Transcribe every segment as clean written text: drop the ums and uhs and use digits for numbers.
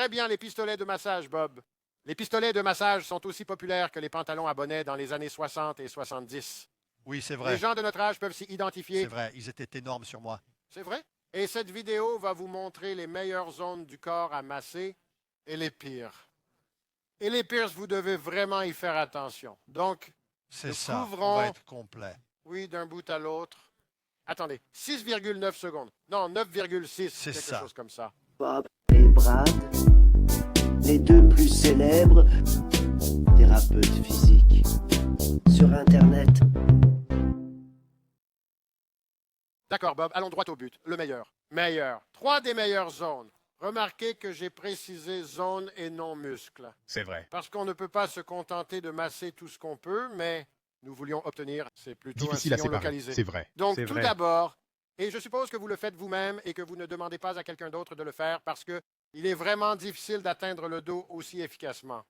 Très bien, les pistolets de massage, Bob. Les pistolets de massage sont aussi populaires que les pantalons à bonnet dans les années 60 et 70. Oui, c'est Les vrai. gens de notre âge peuvent s'y C'est identifier. vrai. Ils étaient énormes sur moi. C'est vrai? Et cette vidéo va vous montrer les meilleures zones du corps à masser et les pires. Et les pires, vous devez vraiment y faire attention. Donc, C'est nous ça. On va couvrons, être complet. oui, d'un bout à l'autre. Attendez, 6,9 secondes. Non, 9,6, C'est quelque ça. chose comme ça. Bob et Brad, les deux plus célèbres thérapeutes physiques sur Internet. D'accord, Bob, allons droit au but. Le meilleur. Meilleur. 3 des meilleures zones. Remarquez que j'ai précisé zone et non muscle. C'est vrai. Parce qu'on ne peut pas se contenter de masser tout ce qu'on peut, mais nous voulions obtenir, c'est plutôt Difficile un à sillon séparer. localisé. C'est vrai. Donc, C'est tout vrai. d'abord, et je suppose que vous le faites vous-même et que vous ne demandez pas à quelqu'un d'autre de le faire parce qu'il est vraiment difficile d'atteindre le dos aussi efficacement.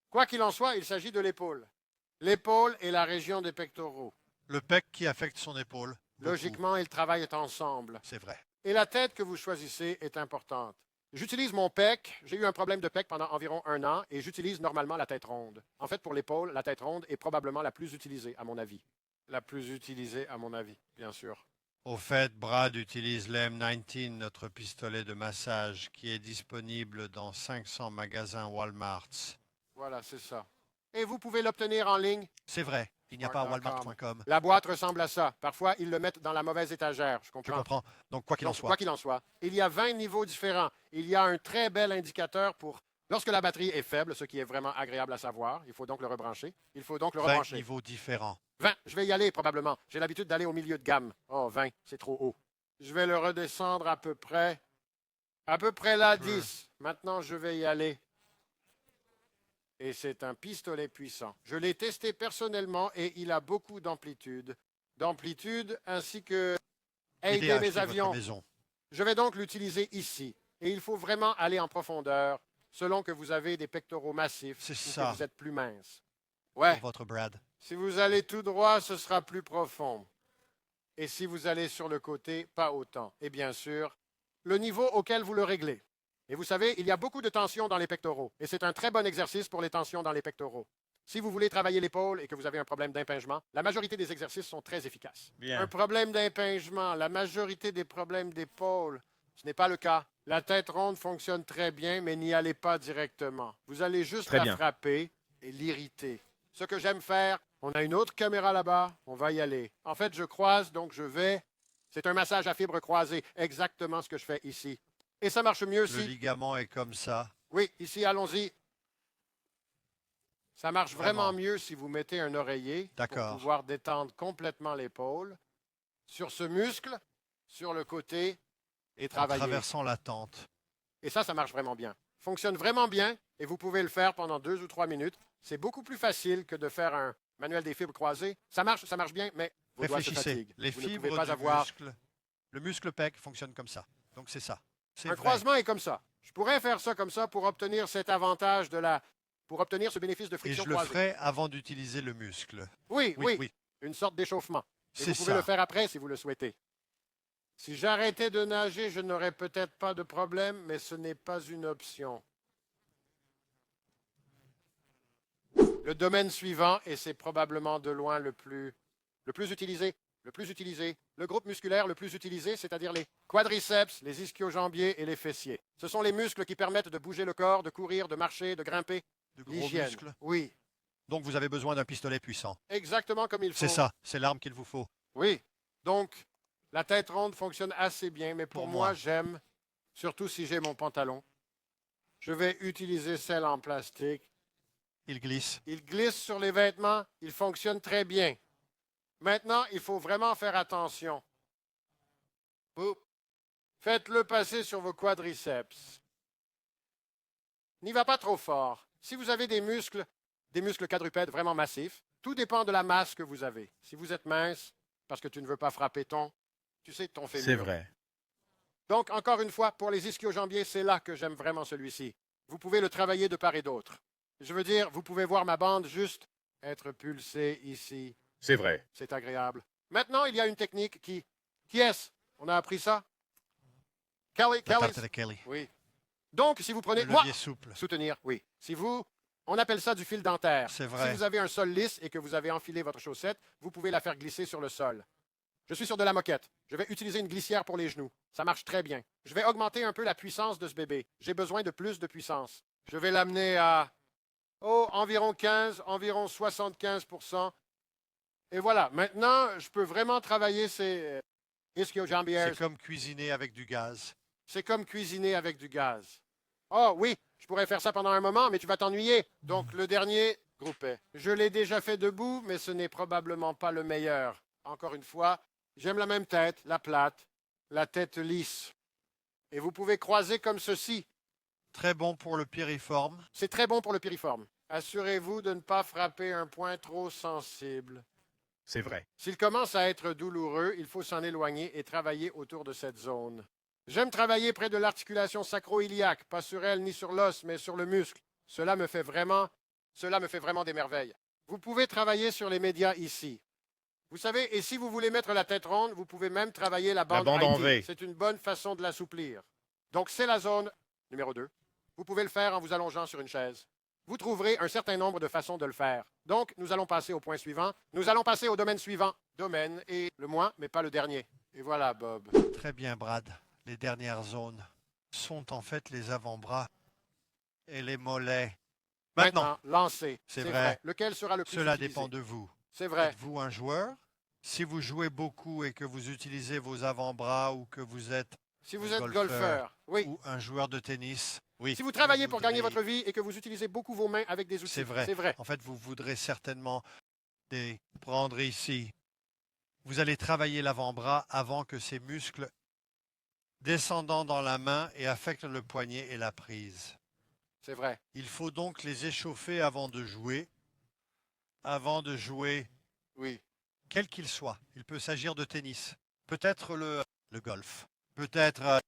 Quoi qu'il en soit, il s'agit de l'épaule. L'épaule est la région des pectoraux. Le pec qui affecte son épaule. Beaucoup. Logiquement, ils travaillent ensemble. C'est vrai. Et la tête que vous choisissez est importante. J'utilise mon pec. J'ai eu un problème de pec pendant environ 1 an et j'utilise normalement la tête ronde. En fait, pour l'épaule, la tête ronde est probablement la plus utilisée, à mon avis. La plus utilisée, à mon avis, bien sûr. Au fait, Brad utilise l'M19, notre pistolet de massage, qui est disponible dans 500 magasins Walmart. Voilà, c'est ça. Et vous pouvez l'obtenir en ligne. C'est vrai. Il n'y a pas à walmart.com. La boîte ressemble à ça. Parfois, ils le mettent dans la mauvaise étagère. Je Je comprends. comprends. Donc, quoi qu'il en Donc, soit. quoi qu'il en soit, il y a 20 niveaux différents. Il y a un très bel indicateur pour lorsque la batterie est faible, ce qui est vraiment agréable à savoir. Il faut donc le rebrancher. Il faut donc le 20 rebrancher. niveaux différents. 20, je vais y aller probablement. J'ai l'habitude d'aller au milieu de gamme. Oh, 20, c'est trop haut. Je vais le redescendre à peu près là, 10. Maintenant, je vais y aller. Et c'est un pistolet puissant. Je l'ai testé personnellement et il a beaucoup d'amplitude. D'amplitude ainsi que Aidez à aider mes acheter votre avions. maison. Je vais donc l'utiliser ici. Et il faut vraiment aller en profondeur selon que vous avez des pectoraux massifs C'est ou ça. que vous êtes plus mince. Ouais, Pour votre Brad. si vous allez tout droit, ce sera plus profond. Et si vous allez sur le côté, pas autant. Et bien sûr, le niveau auquel vous le réglez. Et vous savez, il y a beaucoup de tension dans les pectoraux. Et c'est un très bon exercice pour les tensions dans les pectoraux. Si vous voulez travailler l'épaule et que vous avez un problème d'impingement, la majorité des exercices sont très efficaces. Bien. Un problème d'impingement, la majorité des problèmes d'épaule, ce n'est pas le cas. La tête ronde fonctionne très bien, mais n'y allez pas directement. Vous allez juste Très la bien. frapper et l'irriter. Ce que j'aime faire, on a une autre caméra là-bas, on va y aller. En fait, je croise, donc je vais. C'est un massage à fibres croisées, exactement ce que je fais ici. Et ça marche mieux Le si... ligament est comme ça. Oui, ici, allons-y. Ça marche vraiment Vraiment. mieux si vous mettez un oreiller pour D'accord. pouvoir détendre complètement l'épaule sur ce muscle, sur le côté et En travailler. traversant la tente. Et ça marche vraiment bien. Fonctionne vraiment bien et vous pouvez le faire pendant 2 ou 3 minutes. C'est beaucoup plus facile que de faire un manuel des fibres croisées. Ça marche bien, mais vos doigts se Réfléchissez. fatiguent. Les Vous ne fibres pouvez pas du avoir... muscle. Le muscle pec fonctionne comme ça. Donc, c'est ça. C'est Un vrai. croisement est comme ça. Je pourrais faire ça comme ça pour obtenir cet avantage pour obtenir ce bénéfice de Et friction je le croisée. ferai avant d'utiliser le muscle. Oui, Oui, oui, oui. une sorte d'échauffement. Et C'est vous pouvez ça. le faire après si vous le souhaitez. Si j'arrêtais de nager, je n'aurais peut-être pas de problème, mais ce n'est pas une option. Le domaine suivant, et c'est probablement de loin le plus utilisé, le groupe musculaire le plus utilisé, c'est-à-dire les quadriceps, les ischio-jambiers et les fessiers. Ce sont les muscles qui permettent de bouger le corps, de courir, de marcher, de grimper. De gros L'hygiène. muscles. Oui, Donc, vous avez besoin d'un pistolet puissant. exactement comme il faut. C'est ça. C'est l'arme qu'il vous faut. Oui. Donc, la tête ronde fonctionne assez bien, mais pour Pour moi, moi. j'aime, surtout si j'ai mon pantalon, je vais utiliser celle en plastique. Il glisse. Il glisse sur les vêtements, il fonctionne très bien. Maintenant, il faut vraiment faire attention. Oups. Faites-le passer sur vos quadriceps. N'y va pas trop fort. Si vous avez des muscles quadrupèdes vraiment massifs, tout dépend de la masse que vous avez. Si vous êtes mince, parce que tu ne veux pas frapper ton fémur. C'est vrai. Donc, encore une fois, pour les ischio-jambiers, c'est là que j'aime vraiment celui-ci. Vous pouvez le travailler de part et d'autre. Je veux dire, vous pouvez voir ma bande juste être pulsée ici. C'est vrai. C'est agréable. Maintenant, il y a une technique qui est-ce? On a appris ça? La Kelly? tarte de Kelly. Oui. Donc, si vous prenez... Le Moi, levier souple. soutenir, oui. Si vous... On appelle ça du fil dentaire. C'est vrai. Si vous avez un sol lisse et que vous avez enfilé votre chaussette, vous pouvez la faire glisser sur le sol. Je suis sur de la moquette. Je vais utiliser une glissière pour les genoux. Ça marche très bien. Je vais augmenter un peu la puissance de ce bébé. J'ai besoin de plus de puissance. Je vais l'amener à environ 15, environ 75%. Et voilà. Maintenant, je peux vraiment travailler ces ischio-jambiers. C'est comme cuisiner avec du gaz. C'est comme cuisiner avec du gaz. Oh oui, je pourrais faire ça pendant un moment, mais tu vas t'ennuyer. Donc le dernier, groupet. Je l'ai déjà fait debout, mais ce n'est probablement pas le meilleur. Encore une fois, j'aime la même tête, la plate, la tête lisse. Et vous pouvez croiser comme ceci. Très bon pour le piriforme. C'est très bon pour le piriforme. Assurez-vous de ne pas frapper un point trop sensible. C'est vrai. S'il commence à être douloureux, il faut s'en éloigner et travailler autour de cette zone. J'aime travailler près de l'articulation sacro-iliaque, pas sur elle ni sur l'os, mais sur le muscle. Cela me fait vraiment des merveilles. Vous pouvez travailler sur les médias ici. Vous savez, et si vous voulez mettre la tête ronde, vous pouvez même travailler la bande bande en IT. V. C'est une bonne façon de l'assouplir. Donc, c'est la zone numéro 2. Vous pouvez le faire en vous allongeant sur une chaise. Vous trouverez un certain nombre de façons de le faire. Donc, nous allons passer au point suivant. Nous allons passer au domaine suivant. Domaine et le moins, mais pas le dernier. Et voilà, Bob. Très bien, Brad. Les dernières zones sont en fait les avant-bras et les mollets. Maintenant, lancez. C'est vrai. Lequel sera le plus cela utilisé? dépend de vous. C'est vrai. Êtes-vous un joueur? Si vous jouez beaucoup et que vous utilisez vos avant-bras ou que vous êtes Si vous un êtes golfeur, oui. ou un joueur de tennis, oui. Si vous travaillez pour voudrez- gagner votre vie et que vous utilisez beaucoup vos mains avec des outils, C'est vrai. C'est vrai. En fait, vous voudrez certainement les prendre ici. Vous allez travailler l'avant-bras avant que ces muscles descendant dans la main et affectent le poignet et la prise. C'est vrai. Il faut donc les échauffer avant de jouer. Avant de jouer, Oui. quel qu'il soit. Il peut s'agir de tennis, peut-être le golf, peut-être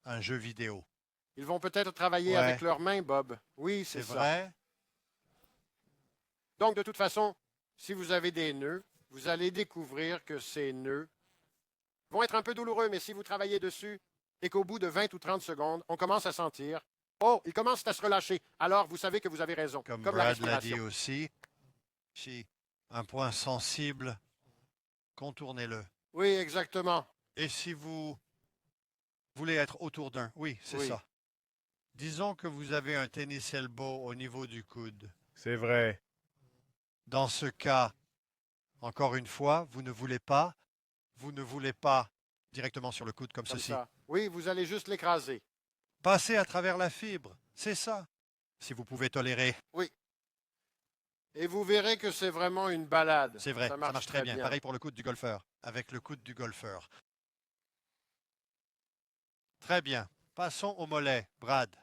un jeu vidéo. Ils vont peut-être travailler Ouais. avec leurs mains, Bob. Oui, c'est C'est ça. vrai? Donc, de toute façon, si vous avez des nœuds, vous allez découvrir que ces nœuds vont être un peu douloureux, mais si vous travaillez dessus et qu'au bout de 20 ou 30 secondes, on commence à sentir, oh, ils commencent à se relâcher, alors vous savez que vous avez raison. Comme la Brad l'a respiration. dit aussi, si un point sensible, contournez-le. Oui, exactement. Et si vous voulez être autour d'un, oui, c'est Oui. ça. Disons que vous avez un tennis elbow au niveau du coude. C'est vrai. Dans ce cas, encore une fois, vous ne voulez pas directement sur le coude comme Comme ceci. ça. Oui, vous allez juste l'écraser. Passez à travers la fibre, c'est ça. Si vous pouvez tolérer, Et vous verrez que c'est vraiment une balade. c'est vrai, ça marche très bien. Pareil pour le coude du golfeur, avec le coude du golfeur. Très bien. Passons au mollet, Brad.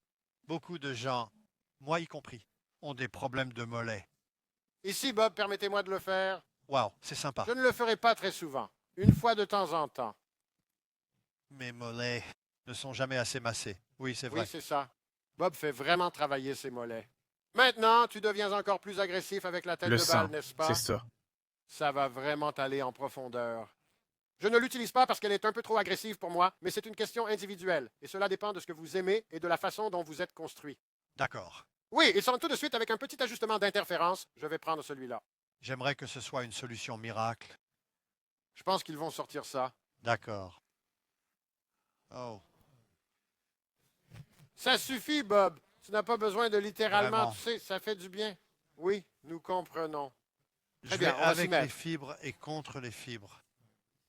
Beaucoup de gens, moi y compris, ont des problèmes de mollet. Ici, Bob, permettez-moi de le faire. Waouh, c'est sympa. Je ne le ferai pas très souvent. Une fois de temps en temps. Mes mollets ne sont jamais assez massés. Oui, c'est vrai. Oui, c'est ça. Bob fait vraiment travailler ses mollets. Maintenant, tu deviens encore plus agressif avec la tête Le de sang, balle, n'est-ce pas? c'est ça. Ça va vraiment aller en profondeur. Je ne l'utilise pas parce qu'elle est un peu trop agressive pour moi, mais c'est une question individuelle. Et cela dépend de ce que vous aimez et de la façon dont vous êtes construit. D'accord. Oui, il semble tout de suite avec un petit ajustement d'interférence. Je vais prendre celui-là. J'aimerais que ce soit une solution miracle. Je pense qu'ils vont sortir ça. D'accord. Oh, Ça suffit, Bob. Tu n'as pas besoin de littéralement, Vraiment. tu sais, ça fait du bien. Oui, nous comprenons. je Très vais bien, on va s'y avec mettre. les fibres et contre les fibres.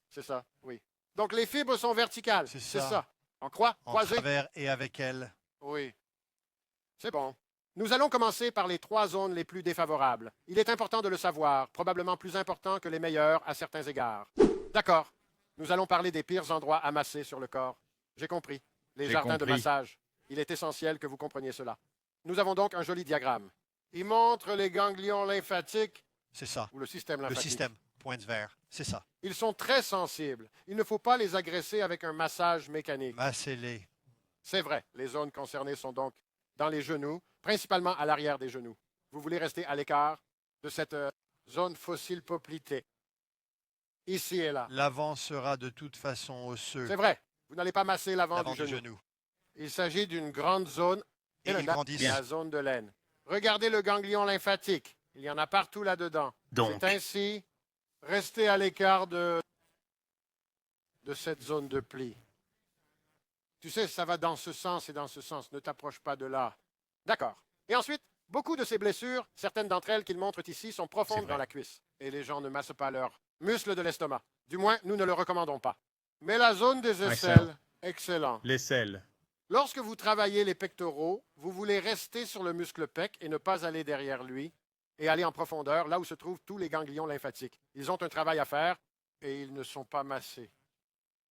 C'est ça, oui. Donc les fibres sont verticales. C'est C'est ça. ça. En croix, En croisée. travers et avec elles. Oui. C'est bon. Nous allons commencer par les 3 zones les plus défavorables. Il est important de le savoir, probablement plus important que les meilleures à certains égards. D'accord. Nous allons parler des pires endroits à masser sur le corps. J'ai compris. Les J'ai jardins de compris. massage. Il est essentiel que vous compreniez cela. Nous avons donc un joli diagramme. Il montre les ganglions lymphatiques C'est ça. ou le système Le lymphatique. système. Pointe vert. C'est ça. Ils sont très sensibles. Il ne faut pas les agresser avec un massage mécanique. Massez-les. C'est vrai. Les zones concernées sont donc dans les genoux, principalement à l'arrière des genoux. Vous voulez rester à l'écart de cette zone fossile poplitée. Ici et là. L'avant sera de toute façon osseux. C'est vrai. Vous n'allez pas masser l'avant L'avant du genou. Il s'agit d'une grande zone Et ils grandissent. la zone de l'aine. Regardez le ganglion lymphatique. Il y en a partout là-dedans. Donc, C'est ainsi, restez à l'écart de cette zone de pli. Tu sais, ça va dans ce sens et dans ce sens. Ne t'approche pas de là. D'accord. Et ensuite, beaucoup de ces blessures, certaines d'entre elles qu'ils montrent ici, sont C'est profondes vrai. dans la cuisse. Et les gens ne massent pas leurs muscles de l'estomac. Du moins, nous ne le recommandons pas. Mais la zone des aisselles, excellent. l'aisselle. Lorsque vous travaillez les pectoraux, vous voulez rester sur le muscle pec et ne pas aller derrière lui et aller en profondeur, là où se trouvent tous les ganglions lymphatiques. Ils ont un travail à faire et ils ne sont pas massés.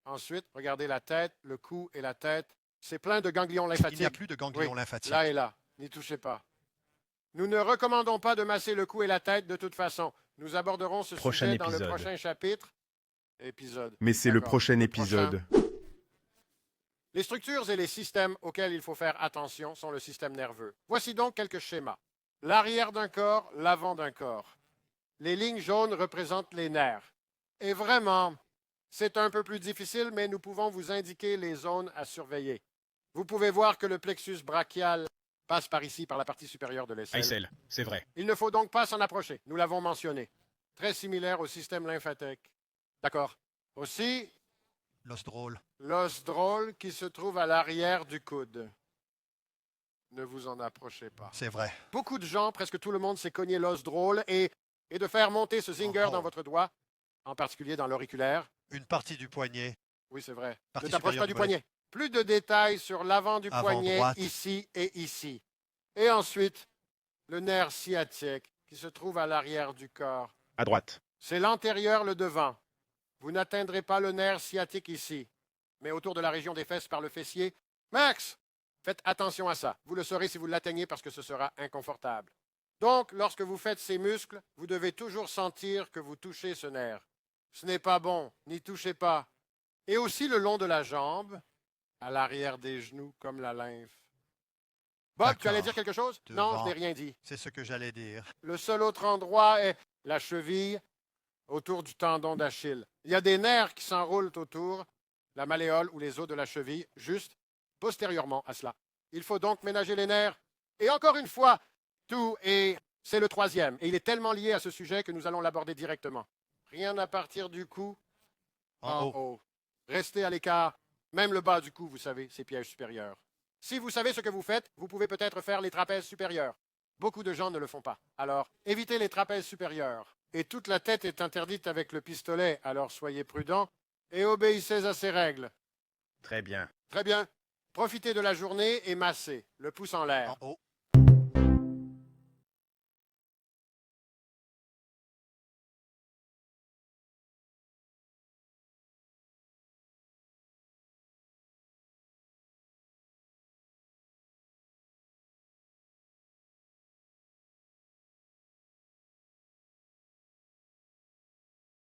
Ensuite, regardez la tête, le cou et la tête. C'est plein de ganglions Il n'y a lymphatiques. plus de ganglions Oui, lymphatiques. là et là. N'y touchez pas. Nous ne recommandons pas de masser le cou et la tête de toute façon. Nous aborderons ce Prochain sujet dans le épisode. prochain chapitre. Mais c'est le D'accord. prochain Le épisode. Les structures et les systèmes auxquels il faut faire attention sont le système nerveux. Voici donc quelques schémas. L'arrière d'un corps, l'avant d'un corps. Les lignes jaunes représentent les nerfs. Et vraiment, c'est un peu plus difficile, mais nous pouvons vous indiquer les zones à surveiller. Vous pouvez voir que le plexus brachial passe par ici, par la partie supérieure de l'aisselle. Aisselle, c'est vrai. Il ne faut donc pas s'en approcher. Nous l'avons mentionné. Très similaire au système lymphatique. D'accord. Aussi, L'os drôle. l'os drôle qui se trouve à l'arrière du coude. Ne vous en approchez pas. C'est vrai. Beaucoup de gens, presque tout le monde, s'est cogné l'os drôle et de faire monter ce zinger Oh. dans votre doigt, en particulier dans l'auriculaire. Une partie du poignet. Oui, c'est vrai. Partie Ne t'approche supérieure pas du du poignet. Plus de détails sur l'avant du Avant poignet, droite. ici et ici. Et ensuite, le nerf sciatique qui se trouve à l'arrière du corps. À droite. C'est l'antérieur, le devant. Vous n'atteindrez pas le nerf sciatique ici, mais autour de la région des fesses par le fessier. Max, faites attention à ça. Vous le saurez si vous l'atteignez parce que ce sera inconfortable. Donc, lorsque vous faites ces muscles, vous devez toujours sentir que vous touchez ce nerf. Ce n'est pas bon, n'y touchez pas. Et aussi le long de la jambe, à l'arrière des genoux, comme la lymphe. Bob, tu allais D'accord. dire quelque chose? Non, Devant. je n'ai rien dit. C'est ce que j'allais dire. Le seul autre endroit est la cheville autour du tendon d'Achille. Il y a des nerfs qui s'enroulent autour, la malléole ou les os de la cheville, juste postérieurement à cela. Il faut donc ménager les nerfs. Et encore une fois, c'est le troisième. Et il est tellement lié à ce sujet que nous allons l'aborder directement. Rien à partir du cou En haut. Restez à l'écart. Même le bas du cou, vous savez, c'est piège supérieur. Si vous savez ce que vous faites, vous pouvez peut-être faire les trapèzes supérieurs. Beaucoup de gens ne le font pas. Alors, évitez les trapèzes supérieurs. Et toute la tête est interdite avec le pistolet, alors soyez prudents et obéissez à ces règles. Très bien. Très bien. Profitez de la journée et massez, le pouce en l'air. En haut.